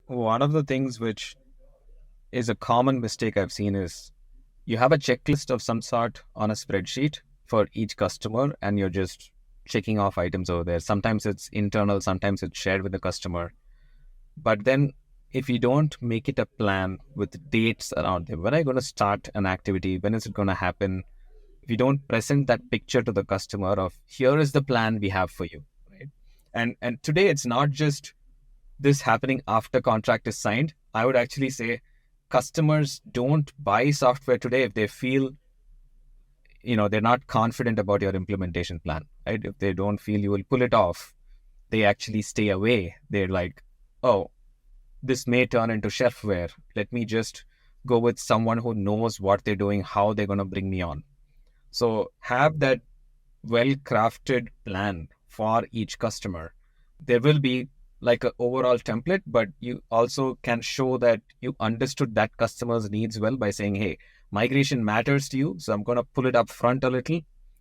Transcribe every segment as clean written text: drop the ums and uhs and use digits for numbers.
one of the things which is a common mistake I've seen is you have a checklist of some sort on a spreadsheet for each customer, and you're just checking off items over there. Sometimes it's internal, sometimes it's shared with the customer. But then if you don't make it a plan with dates around them, when are you going to start an activity? When is it going to happen? If you don't present that picture to the customer of here is the plan we have for you, right? And today it's not just this happening after contract is signed. I would actually say customers don't buy software today if they feel, they're not confident about your implementation plan, right? If they don't feel you will pull it off, they actually stay away. They're like, oh, this may turn into shelfware. Let me just go with someone who knows what they're doing, how they're going to bring me on. So have that well-crafted plan for each customer. There will be like an overall template, but you also can show that you understood that customer's needs well by saying, hey, migration matters to you, so I'm going to pull it up front a little.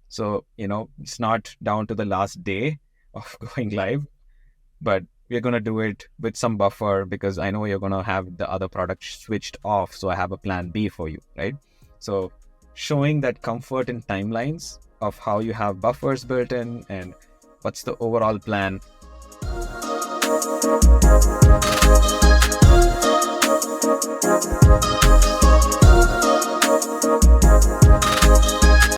So, it's not down to the last day of going live, but we're going to do it with some buffer because I know you're going to have the other product switched off. So I have a plan B for you, right? So showing that comfort in timelines of how you have buffers built in and what's the overall plan.